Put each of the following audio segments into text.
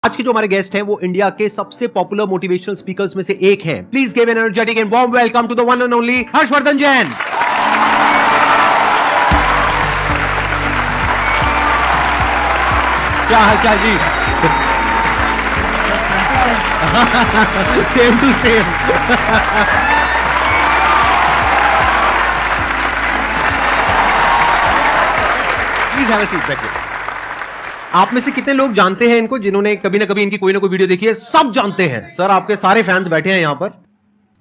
आज के जो हमारे गेस्ट हैं वो इंडिया के सबसे पॉपुलर मोटिवेशनल स्पीकर्स में से एक हैं। Please give an energetic and warm welcome to the one and only Harshvardhan Jain. क्या हालचाल जी? Same to same. Please have a seat, बैठिए। आप में से कितने लोग जानते हैं इनको, जिन्होंने कभी ना कभी इनकी कोई ना कोई वीडियो देखी है? सब जानते हैं सर, आपके सारे फैंस बैठे हैं यहाँ पर।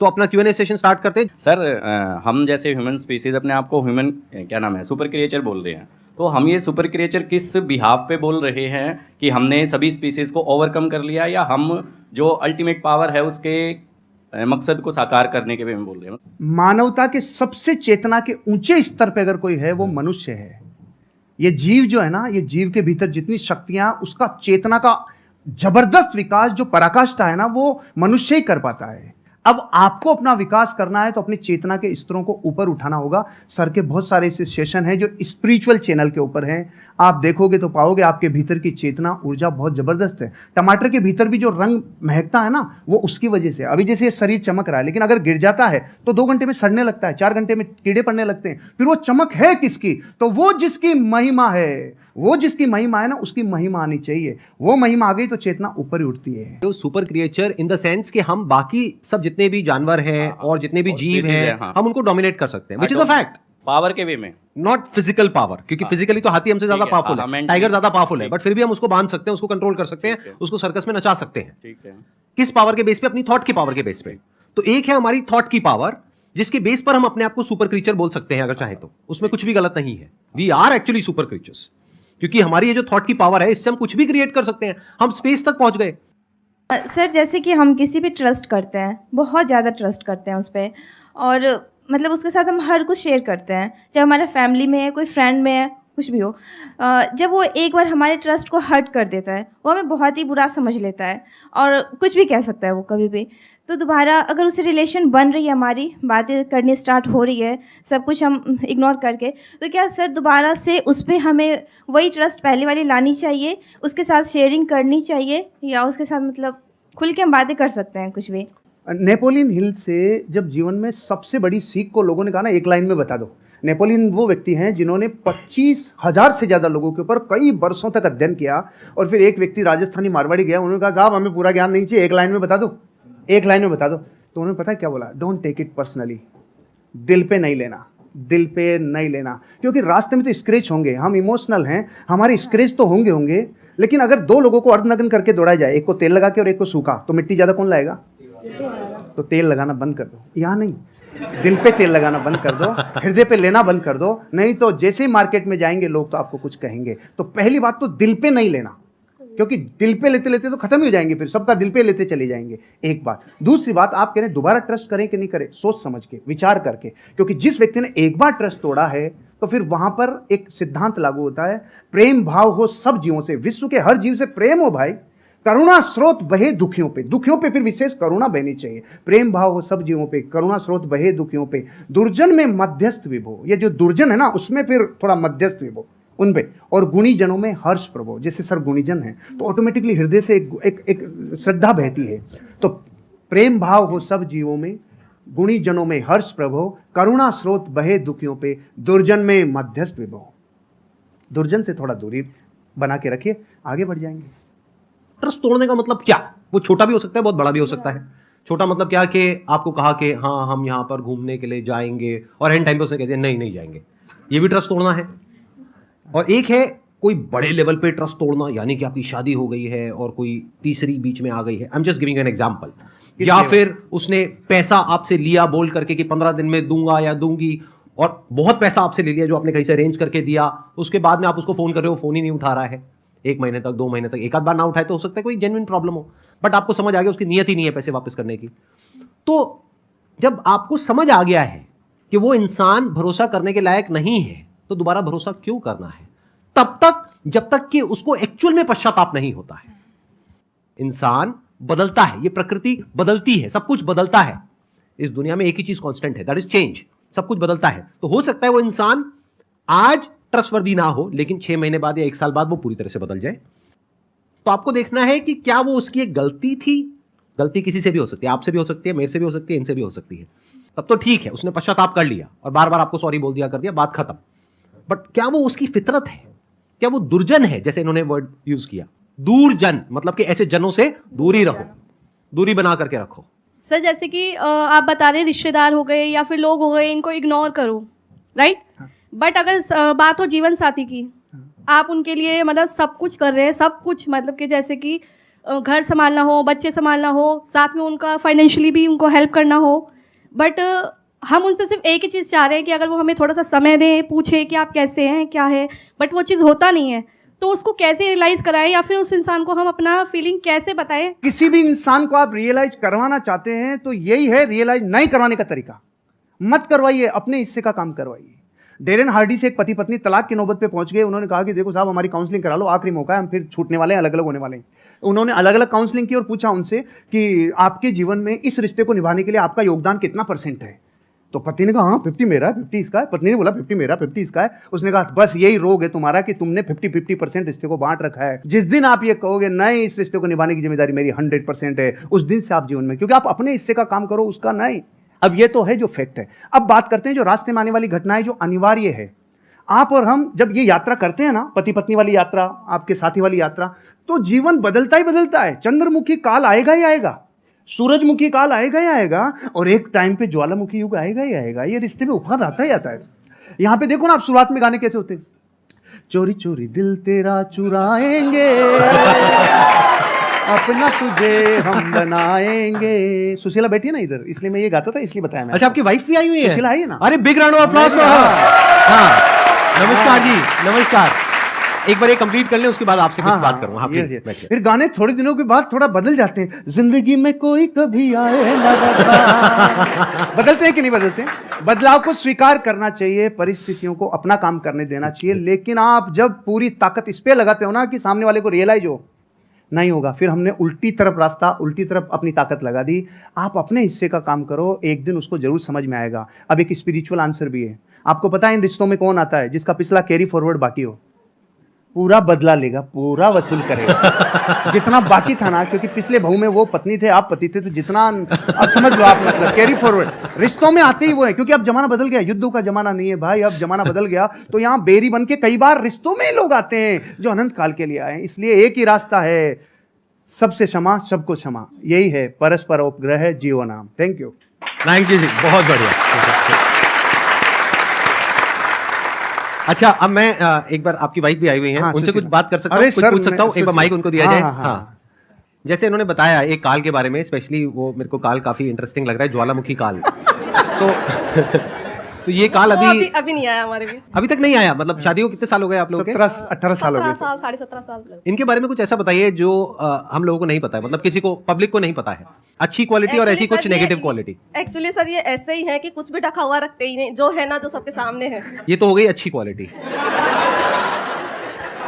तो अपना Q&A सेशन स्टार्ट करते हैं सर। हम जैसे ह्यूमन स्पीसीज अपने आप को ह्यूमन क्या नाम है सुपर क्रिएचर बोल रहे हैं, तो हम ये सुपर क्रिएचर किस बिहाफ पे बोल रहे हैं कि हमने सभी स्पीसीज को ओवरकम कर लिया, या हम जो अल्टीमेट पावर है उसके मकसद को साकार करने के वे में बोल रहे हैं? मानवता के सबसे चेतना के ऊंचे स्तर पे अगर कोई है वो मनुष्य है। ये जीव जो है ना, ये जीव के भीतर जितनी शक्तियां, उसका चेतना का जबरदस्त विकास जो पराकाष्ठा है ना, वो मनुष्य ही कर पाता है। अब आपको अपना विकास करना है तो अपनी चेतना के स्तरों को ऊपर उठाना होगा। सर के बहुत सारे ऐसे सेशन हैं जो स्पिरिचुअल चैनल के ऊपर हैं, आप देखोगे तो पाओगे आपके भीतर की चेतना ऊर्जा बहुत जबरदस्त है। टमाटर के भीतर भी जो रंग महकता है ना, वो उसकी वजह से। अभी जैसे ये शरीर चमक रहा है, लेकिन अगर गिर जाता है तो 2 घंटे में सड़ने लगता है, 4 घंटे में कीड़े पड़ने लगते हैं। फिर वो चमक है किसकी? तो वो जिसकी महिमा है, वो जिसकी महिमा है ना, उसकी महिमा आनी चाहिए। वो महिमा आ गई तो चेतना ऊपर ही उठती है। तो super creature in the sense कि हम बाकी सब जितने भी जानवर हैं और जितने भी जीव हैं, हम उनको डोमिनेट कर सकते हैं, which is a fact. Power के वे में, नॉट फिजिकल पावर, क्योंकि फिजिकली तो हाथी हमसे ज्यादा पावरफुल है, टाइगर ज्यादा पावरफुल है, बट फिर भी हम उसको बांध सकते हैं, उसको कंट्रोल कर सकते हैं, उसको सर्कस में नचा सकते हैं। ठीक है। किस पावर के बेस पे? अपनी थॉट की पावर के बेस पे। तो एक है हमारी थॉट की पावर, जिसके बेस पर हम अपने आप को सुपर क्रीचर बोल सकते हैं अगर चाहे तो। उसमें कुछ भी गलत नहीं है। We are actually super creatures, क्योंकि हमारी ये जो थॉट की पावर है, इससे हम कुछ भी क्रिएट कर सकते हैं। हम स्पेस तक पहुंच गए। सर जैसे कि हम किसी पे ट्रस्ट करते हैं, बहुत ज़्यादा ट्रस्ट करते हैं उस पर, और मतलब उसके साथ हम हर कुछ शेयर करते हैं, चाहे हमारा फैमिली में है, कोई फ्रेंड में है, कुछ भी हो। जब वो एक बार हमारे ट्रस्ट को हर्ट कर देता है, वो हमें बहुत ही बुरा समझ लेता है और कुछ भी कह सकता है वो कभी भी। तो दोबारा अगर उससे रिलेशन बन रही है, हमारी बातें करनी स्टार्ट हो रही है, सब कुछ हम इग्नोर करके, तो क्या सर दोबारा से उस पर हमें वही ट्रस्ट पहले वाली लानी चाहिए, उसके साथ शेयरिंग करनी चाहिए, या उसके साथ मतलब खुल के हम बातें कर सकते हैं कुछ भी? नेपोलियन हिल से जब जीवन में सबसे बड़ी सीख को लोगों ने कहा ना, एक लाइन में बता दो। नेपोलियन वो व्यक्ति हैं जिन्होंने 25,000 से ज़्यादा लोगों के ऊपर कई वर्षों तक अध्ययन किया, और फिर एक व्यक्ति राजस्थानी मारवाड़ी गया, उन्होंने कहा साहब हमें पूरा ज्ञान नहीं चाहिए, एक लाइन में बता दो, एक लाइन में बता दो। तो उन्होंने पता है क्या बोला? डोंट टेक इट पर्सनली, दिल पे नहीं लेना, दिल पे नहीं लेना। क्योंकि रास्ते में तो स्क्रैच होंगे, हम इमोशनल हैं, हमारे स्क्रैच तो होंगे होंगे, लेकिन अगर 2 लोगों को अर्धनग्न करके दौड़ाया जाए, एक को तेल लगा के और एक को सूखा, तो मिट्टी ज़्यादा कौन लाएगा? तो तेल लगाना बंद कर दो। यहाँ नहीं, दिल पे तेल लगाना बंद कर दो, हृदय पे लेना बंद कर दो, नहीं तो जैसे ही मार्केट में जाएंगे लोग तो आपको कुछ कहेंगे। तो पहली बात तो दिल पे नहीं लेना, क्योंकि दिल पे लेते लेते तो खत्म ही हो जाएंगे, फिर सबका दिल पे लेते चले जाएंगे। एक बात। दूसरी बात, आप कह रहे हैं दोबारा ट्रस्ट करें कि नहीं करें, सोच समझ के, विचार करके, क्योंकि जिस व्यक्ति ने एक बार ट्रस्ट तोड़ा है तो फिर वहां पर एक सिद्धांत लागू होता है, प्रेम भाव हो सब जीवों से, विश्व के हर जीव से प्रेम हो भाई, करुणा स्रोत बहे दुखियों पे, दुखियों पे फिर विशेष करुणा बहनी चाहिए। प्रेम भाव हो सब जीवों पे, करुणा स्रोत बहे दुखियों पे, दुर्जन में मध्यस्थ विभो, ये जो दुर्जन है ना उसमें फिर थोड़ा मध्यस्थ विभो उन पे, और गुणी जनों में हर्ष प्रभो। जैसे सर गुणीजन है तो ऑटोमेटिकली हृदय से एक श्रद्धा बहती है। तो प्रेम भाव हो सब जीवों में, गुणी जनों में हर्ष प्रभो, करुणा स्रोत बहे दुखियों पे, दुर्जन में मध्यस्थ विभो। दुर्जन से थोड़ा दूरी बना के रखिए, आगे बढ़ जाएंगे। ट्रस्ट तोड़ने का मतलब क्या? वो छोटा भी हो सकता है, बहुत बड़ा भी हो सकता है। छोटा मतलब क्या कि आपको कहा कि हाँ हम यहाँ पर घूमने के लिए जाएंगे, और एंड टाइम पे उसने कह दिया नहीं नहीं जाएंगे, ये भी ट्रस्ट तोड़ना है। और एक है कोई बड़े लेवल पे ट्रस्ट तोड़ना, यानी कि आपकी शादी हो गई है और कोई तीसरी बीच में आ गई है, I am just giving an example. या फिर उसने पैसा आपसे लिया बोल करके कि 15 दिन में दूंगा या दूंगी, और बहुत पैसा आपसे ले लिया जो आपने कहीं से अरेंज करके दिया, उसके बाद में आप उसको फोन कर रहे हो, फोन ही नहीं उठा रहा है 1 महीने तक, 2 महीने तक, एक आध बार ना उठाए तो हो सकता है कोई जेन्युइन प्रॉब्लम हो, बट आपको समझ आ गया उसकी नियत ही नहीं है पैसे वापस करने की। तो जब आपको समझ आ गया है कि वो इंसान भरोसा करने के लायक नहीं है, तो दोबारा भरोसा क्यों करना है? तब तक जब तक कि उसको एक्चुअल में पश्चाताप नहीं होता है। इंसान बदलता है, ये प्रकृति बदलती है, सब कुछ बदलता है। इस दुनिया में एक ही चीज कांस्टेंट है, दैट इज चेंज। सब कुछ बदलता है। तो हो सकता है वो इंसान आज ट्रस्टवर्दी ना हो, लेकिन 6 महीने बाद या 1 साल बाद वो पूरी तरह से बदल जाए। तो आपको देखना है कि क्या वो उसकी एक गलती थी। गलती किसी से भी हो सकती है, आपसे भी हो सकती है, मेरे से भी हो सकती है, इनसे भी हो सकती है। तब तो ठीक है, उसने पश्चाताप कर लिया और बार बार आपको सॉरी बोल दिया, कर दिया, बात खत्म। बट क्या वो उसकी फितरत है? क्या वो दुर्जन है? जैसे इन्होंने वर्ड यूज किया दूरजन, मतलब कि ऐसे जनों से दूरी रहो, दूरी बना करके रखो। सर जैसे कि आप बता रहे हैं रिश्तेदार हो गए या फिर लोग हो गए, इनको इग्नोर करो, राइट। बट अगर बात हो जीवन साथी की, आप उनके लिए मतलब सब कुछ कर रहे हैं, सब कुछ मतलब कि जैसे कि घर संभालना हो, बच्चे संभालना हो, साथ में उनका फाइनेंशियली भी उनको हेल्प करना हो, बट हम उनसे सिर्फ एक ही चीज़ चाह रहे हैं कि अगर वो हमें थोड़ा सा समय दें, पूछे कि आप कैसे हैं, क्या है, बट वो चीज़ होता नहीं है। तो उसको कैसे रियलाइज़ कराएं या फिर उस इंसान को हम अपना फीलिंग कैसे बताएं? किसी भी इंसान को आप रियलाइज करवाना चाहते हैं तो यही है रियलाइज नहीं करवाने का तरीका। मत करवाइए, अपने हिस्से का काम करवाइए। डेरेन हार्डी से एक पति पत्नी तलाक की नौबत पे पहुंच गए। उन्होंने कहा कि देखो साहब, हमारी काउंसलिंग करा लो, आखिरी मौका है, हम फिर छूटने वाले हैं, अलग अलग होने वाले हैं। उन्होंने अलग अलग काउंसलिंग की और पूछा उनसे कि आपके जीवन में इस रिश्ते को निभाने के लिए आपका योगदान कितना % है। तो पति ने कहा हाँ 50 मेरा है, 50 इसका है। पत्नी ने बोला 50 मेरा, 50 इसका है। उसने कहा बस यही रोग है तुम्हारा कि तुमने 50-50% रिश्ते को बांट रखा है। जिस दिन आप ये कहोगे नहीं, इस रिश्ते को निभाने की जिम्मेदारी मेरी 100% है, उस दिन से आप जीवन में, क्योंकि आप अपने हिस्से का काम करो, उसका नहीं। अब ये तो है जो फैक्ट है। अब बात करते हैं जो रास्ते में आने वाली घटनाएं जो अनिवार्य है। आप और हम जब ये यात्रा करते हैं ना, पति पत्नी वाली यात्रा, आपके साथी वाली यात्रा, तो जीवन बदलता ही बदलता है। चंद्रमुखी काल आएगा ही आएगा, सूरजमुखी काल आएगा ही आएगा, और एक टाइम पे ज्वालामुखी युग आएगा ही आएगा। ये रिश्ते में उफान आता ही आता है। यहाँ पे देखो ना, आप शुरुआत में गाने कैसे होते हैं, चोरी चोरी दिल तेरा चुराएंगे अपना तुझे हम बनाएंगे। सुशीला बैठी है ना इधर, इसलिए मैं ये गाता था, इसलिए बताया मैं। अच्छा, आपकी वाइफ भी आई हुई है? सुशीला आई है ना। अरे बिग राउंड ऑफ अप्लॉज। हाँ, नमस्कार जी, नमस्कार। एक बार ये कंप्लीट कर लें, उसके बाद आपसे कुछ बात करूंगा। हाँ, yes, yes. फिर गाने थोड़े दिनों के बाद थोड़ा बदल जाते हैं। जिंदगी में कोई कभी आए ना बदला। बदलते हैं कि नहीं बदलते? बदलाव को स्वीकार करना चाहिए, परिस्थितियों को अपना काम करने देना चाहिए। लेकिन आप जब पूरी ताकत इस पे लगाते हो ना कि सामने वाले को रियलाइज हो, नहीं होगा। फिर हमने उल्टी तरफ रास्ता, उल्टी तरफ अपनी ताकत लगा दी। आप अपने हिस्से का काम करो, एक दिन उसको जरूर समझ में आएगा। अब एक स्पिरिचुअल आंसर भी है। आपको पता है इन रिश्तों में कौन आता है? जिसका पिछला कैरी फॉरवर्ड बाकी हो, पूरा बदला लेगा, पूरा वसूल करेगा जितना बाकी था ना। क्योंकि पिछले बहू में वो पत्नी थे, आप पति थे, तो जितना अब समझ लो आप, मतलब कैरी फॉरवर्ड रिश्तों में आते ही वो है। क्योंकि अब जमाना बदल गया, युद्धों का जमाना नहीं है भाई, अब जमाना बदल गया। तो यहाँ बेरी बन के कई बार रिश्तों में लोग आते हैं जो अनंत काल के लिए आए हैं। इसलिए एक ही रास्ता है, सबसे क्षमा, सबको क्षमा। यही है परस्पर उपग्रह जीवन नाम। थैंक यू जी, बहुत बढ़िया। अच्छा, अब मैं एक बार, आपकी वाइफ भी आई हुई है, हाँ, उनसे कुछ बात कर सकता हूँ, अरे कुछ सर, पूछ सकता हूँ? एक बार माइक उनको दिया जाए। हाँ। जैसे इन्होंने बताया एक काल के बारे में, स्पेशली वो मेरे को काल काफी इंटरेस्टिंग लग रहा है, ज्वालामुखी काल। तो ये काल अभी नहीं आया हमारे बीच। अभी तक नहीं आया। मतलब शादी को कितने साल हो गए आप लोगों के? 17-18 साल हो गए। 17 साल। इनके बारे में कुछ ऐसा बताइए जो हम लोगों को नहीं पता है, मतलब किसी को, पब्लिक को नहीं पता है। अच्छी क्वालिटी और ऐसी कुछ नेगेटिव क्वालिटी। एक्चुअली सर ये ऐसे ही है कि कुछ भी ढका हुआ रखते ही नहीं, जो है ना, जो सबके सामने है। ये तो हो गई अच्छी क्वालिटी।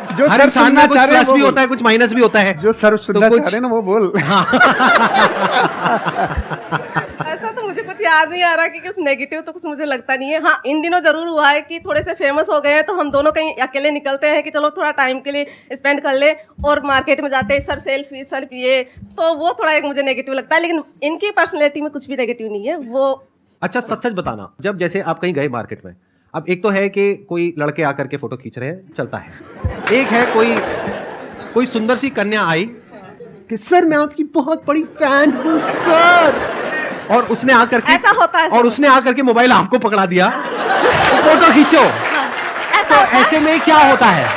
जो हर सर इंसान सुनना में कुछ चाह रहे हैं प्लस भी होता है, कुछ माइनस भी होता है। जो सर सुनना चाह रहे हैं ना वो बोल। ऐसा तो मुझे कुछ याद नहीं आ रहा कि कुछ नेगेटिव तो कुछ मुझे लगता नहीं है। हाँ, इन दिनों जरूर हुआ है कि थोड़े से फेमस हो गए हैं, तो हम दोनों कहीं अकेले निकलते हैं कि चलो थोड़ा टाइम के लिए स्पेंड कर ले, और मार्केट में जाते हैं, सर सेल्फी, सर ये, तो वो थोड़ा एक मुझे नेगेटिव लगता है। लेकिन इनकी पर्सनैलिटी में कुछ भी नेगेटिव नहीं है वो। अच्छा, सच सच बताना, जब जैसे आप कहीं गए मार्केट में, अब एक तो है कि कोई लड़के आकर के फोटो खींच रहे हैं, चलता है। एक है कोई सुंदर सी कन्या आई कि सर मैं आपकी बहुत बड़ी फैन हूँ सर, और उसने आकर के ऐसा होता है, और उसने आकर के मोबाइल आपको पकड़ा दिया, तो फोटो खींचो। तो ऐसे में क्या होता है?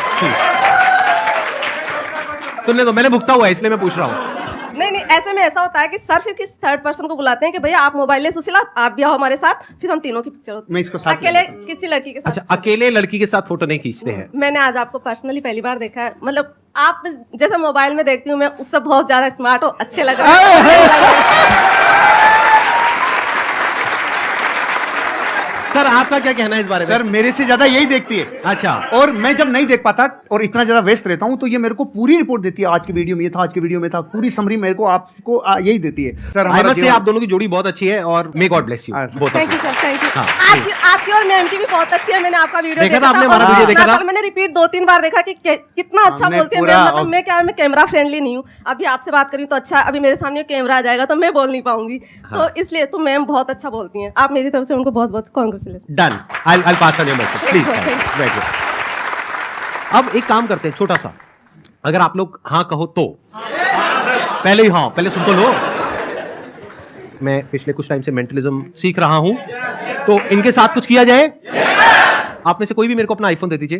सुनने दो, मैंने भुगता हुआ है इसलिए मैं पूछ रहा हूँ। नहीं, ऐसे में ऐसा होता है कि सर फिर किस थर्ड पर्सन को बुलाते हैं कि भैया आप मोबाइल ले, सुशीला आप भी आओ हमारे साथ, फिर हम तीनों की पिक्चर होती है। मैं इसको साथ अकेले किसी लड़की के साथ। अच्छा, अकेले लड़की के साथ फोटो नहीं खींचते हैं? मैंने आज आपको पर्सनली पहली बार देखा है। मतलब आप जैसे मोबाइल में देखती हूँ मैं, उससे बहुत ज्यादा स्मार्ट हो, अच्छे लग रहे हैं। सर आपका क्या कहना है इस बारे में? सर मेरे से ज्यादा यही देखती है। अच्छा, और मैं जब नहीं देख पाता और इतना ज्यादा व्यस्त रहता हूं तो ये मेरे को पूरी रिपोर्ट देती है, आज की वीडियो में ये था, आज की वीडियो में था, पूरी समरी मेरे को आपको यही देती है। सर आई मस्ट से आप दोनों की जोड़ी बहुत अच्छी है और may God bless you both. Thank you sir, thank you. हाँ, आपकी और मैम की भी बहुत अच्छी है। मैंने आपका वीडियो देखा था आपने, और हमारा वीडियो देखा था? मैंने रिपीट 2-3 बार देखा कि कितना अच्छा हमने बोलती है पूरा- मैम। मतलब मैं कैमरा फ्रेंडली नहीं हूँ। अभी आपसे बात करी तो अच्छा, अभी मेरे सामने कैमरा आ जाएगा तो मैं बोल नहीं पाऊंगी, तो इसलिए तो मैम बहुत अच्छा बोलती हैं। आप मेरी तरफ से उनको बहुत बहुत congratulation. Done, I pass on your message please. Very good. अब एक काम करते हैं छोटा सा, अगर आप लोग हाँ कहो तो पहले ही हाँ, पहले सुन तो लो। मैं पिछले कुछ टाइम से मेंटलिज्म सीख रहा हूं, तो इनके साथ कुछ किया जाए। आप में से कोई भी मेरे को अपना आईफोन दे दीजिए।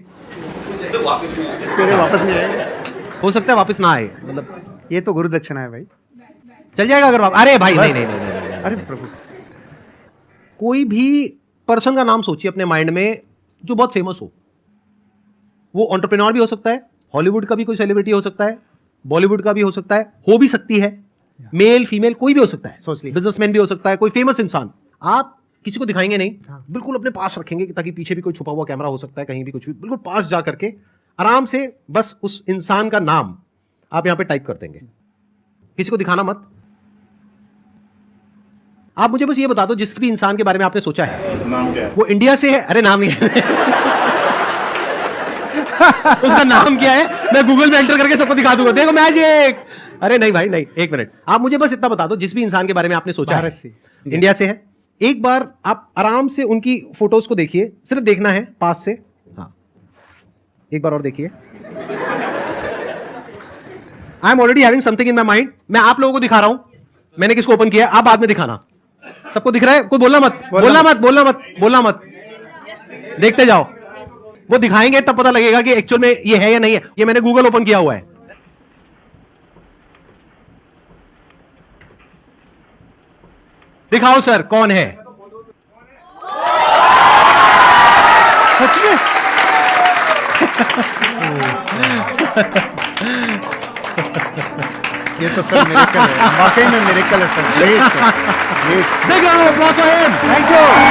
तेरे वापस नहीं आएगा। हो सकता है वापस ना आए, मतलब ये तो गुरु दक्षिणा है भाई। चल जाएगा अगर अरे भाई नहीं नहीं नहीं, नहीं, नहीं। अरे प्रभु, कोई भी पर्सन का नाम सोचिए अपने माइंड में जो बहुत फेमस हो। वो एंटरप्रेन्योर भी हो सकता है, हॉलीवुड का भी कोई सेलिब्रिटी हो सकता है, बॉलीवुड का भी हो सकता है, हो भी सकती है, मेल फीमेल कोई भी हो सकता है, सोच ली। बिजनेसमैन भी हो सकता है, कोई फेमस इंसान। आप किसी को दिखाएंगे नहीं, बिल्कुल अपने पास रखेंगे ताकि पीछे भी कोई छुपा हुआ कैमरा हो सकता है, कहीं भी कुछ भी, बिल्कुल पास जा करके आराम से बस उस इंसान का नाम आप यहां पे टाइप कर देंगे। किसी को दिखाना मत। आप मुझे बस ये बता दो जिस भी इंसान के बारे में आपने सोचा है नाम क्या है? वो इंडिया से है। अरे नाम नहीं है उसका नाम क्या है मैं गूगल में एंटर करके सबको दिखा दूंगा, देखो मैजिक। अरे नहीं भाई नहीं, एक मिनट, आप मुझे बस इतना बता दो जिस भी इंसान के बारे में आपने सोचा है, भारत से, इंडिया से है। एक बार आप आराम से उनकी फोटोज को देखिए, सिर्फ देखना है पास से। हाँ एक बार और देखिए। I am already having something in my mind. मैं आप लोगों को दिखा रहा हूं मैंने किसको ओपन किया है, आप बाद में दिखाना। सबको दिख रहा है? कोई बोलना मत, बोलना मत, बोलना मत, बोलना मत, देखते जाओ। वो दिखाएंगे तब पता लगेगा कि एक्चुअल में ये है या नहीं है। ये मैंने गूगल ओपन किया हुआ है। दिखाओ सर कौन है। सच में ये तो सर मिरेकल है, वाकई में मिरेकल है सर। Great sir, great. देख रहा हूं, थैंक यू।